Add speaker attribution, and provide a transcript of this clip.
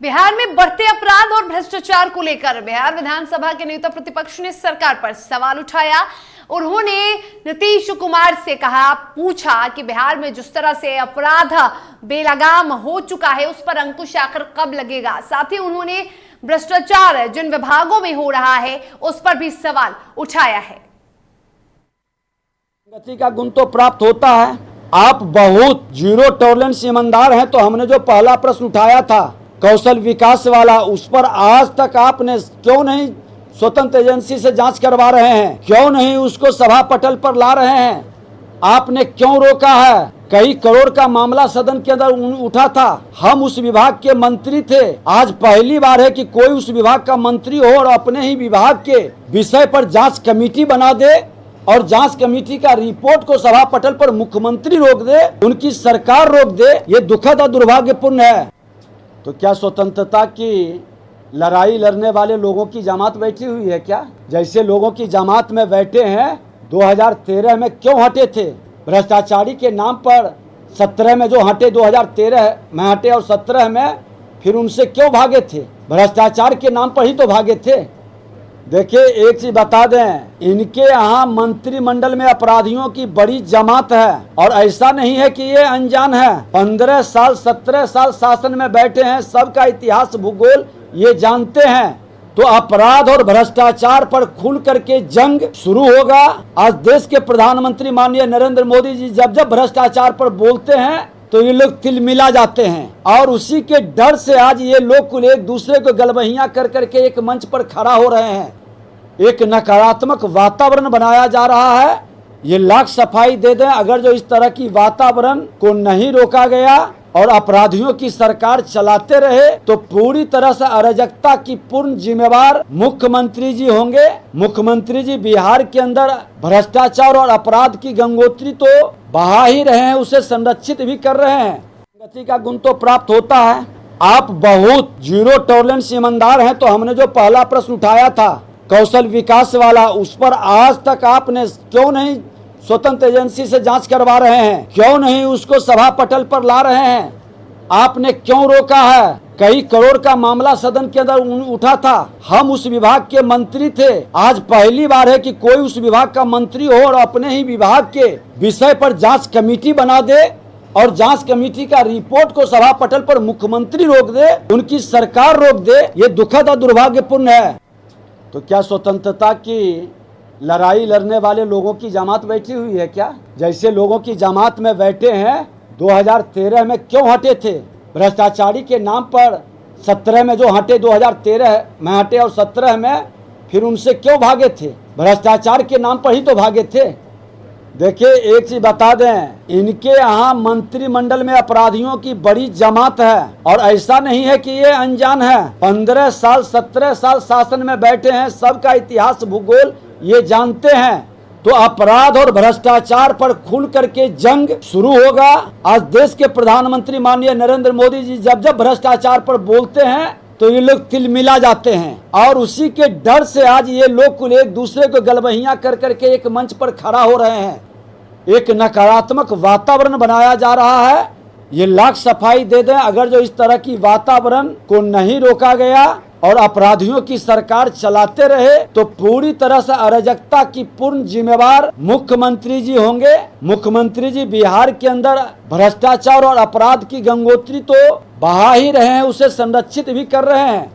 Speaker 1: बिहार में बढ़ते अपराध और भ्रष्टाचार को लेकर बिहार विधानसभा के नेता प्रतिपक्ष ने सरकार पर सवाल उठाया। उन्होंने नीतीश कुमार से पूछा कि बिहार में जिस तरह से अपराध बेलगाम हो चुका है उस पर अंकुश आखिर कब लगेगा। साथ ही उन्होंने भ्रष्टाचार जिन विभागों में हो रहा है उस पर भी सवाल उठाया है।
Speaker 2: गति का गुण तो प्राप्त होता है। आप बहुत जीरो टॉलरेंस ईमानदार हैं, तो हमने जो पहला प्रश्न उठाया था कौशल विकास वाला, उस पर आज तक आपने क्यों नहीं स्वतंत्र एजेंसी से जांच करवा रहे हैं? क्यों नहीं उसको सभा पटल पर ला रहे हैं? आपने क्यों रोका है? कई करोड़ का मामला सदन के अंदर उठा था। हम उस विभाग के मंत्री थे। आज पहली बार है कि कोई उस विभाग का मंत्री हो और अपने ही विभाग के विषय पर जांच कमेटी बना दे और जांच कमेटी का रिपोर्ट को सभा पटल पर मुख्यमंत्री रोक दे, उनकी सरकार रोक दे। ये दुखद और दुर्भाग्यपूर्ण है। तो क्या स्वतंत्रता की लड़ाई लड़ने वाले लोगों की जमात बैठी हुई है क्या? जैसे लोगों की जमात में बैठे हैं 2013 में क्यों हटे थे? भ्रष्टाचारी के नाम पर 17 में जो हटे, 2013 में हटे और 17 में फिर उनसे क्यों भागे थे? भ्रष्टाचार के नाम पर ही तो भागे थे। देखिए, एक चीज बता दें, इनके यहाँ मंत्रिमंडल में अपराधियों की बड़ी जमात है और ऐसा नहीं है कि ये अनजान है। 15 साल 17 साल शासन में बैठे हैं, सबका इतिहास भूगोल ये जानते हैं। तो अपराध और भ्रष्टाचार पर खुल करके जंग शुरू होगा। आज देश के प्रधानमंत्री माननीय नरेंद्र मोदी जी जब जब भ्रष्टाचार पर बोलते हैं तो ये लोग तिलमिला जाते हैं और उसी के डर से आज ये लोग कुल एक दूसरे को गलबहियां कर करके एक मंच पर खड़ा हो रहे हैं। एक नकारात्मक वातावरण बनाया जा रहा है। ये लाख सफाई दे दें, अगर जो इस तरह की वातावरण को नहीं रोका गया और अपराधियों की सरकार चलाते रहे तो पूरी तरह से अराजकता की पूर्ण जिम्मेवार मुख्यमंत्री जी होंगे। मुख्यमंत्री जी बिहार के अंदर भ्रष्टाचार और अपराध की गंगोत्री तो बहा ही रहे हैं, उसे संरक्षित भी कर रहे हैं। गति का गुण तो प्राप्त होता है। आप बहुत जीरो टॉलरेंस ईमानदार हैं, तो हमने जो पहला प्रश्न उठाया था कौशल विकास वाला, उस पर आज तक आपने क्यों नहीं स्वतंत्र एजेंसी से जांच करवा रहे हैं? क्यों नहीं उसको सभा पटल पर ला रहे हैं? आपने क्यों रोका है? कई करोड़ का मामला सदन के अंदर उठा था। हम उस विभाग के मंत्री थे। आज पहली बार है कि कोई उस विभाग का मंत्री हो और अपने ही विभाग के विषय पर जांच कमेटी बना दे और जांच कमेटी का रिपोर्ट को सभा पटल पर मुख्यमंत्री रोक दे, उनकी सरकार रोक दे। ये दुखद और दुर्भाग्यपूर्ण है। तो क्या स्वतंत्रता की लड़ाई लड़ने वाले लोगों की जमात बैठी हुई है क्या? जैसे लोगों की जमात में बैठे हैं 2013 में क्यों हटे थे? भ्रष्टाचारी के नाम पर 17 में जो हटे, 2013 में हटे और 17 में फिर उनसे क्यों भागे थे? भ्रष्टाचार के नाम पर ही तो भागे थे। देखिए, एक चीज बता दें, इनके यहाँ मंत्रिमंडल में अपराधियों की बड़ी जमात है और ऐसा नहीं है कि ये अनजान है। 15 साल 17 साल शासन में बैठे हैं, सबका इतिहास भूगोल ये जानते हैं। तो अपराध और भ्रष्टाचार पर खुल करके जंग शुरू होगा। आज देश के प्रधानमंत्री माननीय नरेंद्र मोदी जी जब जब भ्रष्टाचार पर बोलते हैं तो ये लोग तिलमिला जाते हैं और उसी के डर से आज ये लोग कुल एक दूसरे को गलबहियां कर करके एक मंच पर खड़ा हो रहे हैं। एक नकारात्मक वातावरण बनाया जा रहा है। ये लाख सफाई दे दें, अगर जो इस तरह की वातावरण को नहीं रोका गया और अपराधियों की सरकार चलाते रहे तो पूरी तरह से अराजकता की पूर्ण जिम्मेवार मुख्यमंत्री जी होंगे। मुख्यमंत्री जी बिहार के अंदर भ्रष्टाचार और अपराध की गंगोत्री तो बहा ही रहे हैं, उसे संरक्षित भी कर रहे हैं।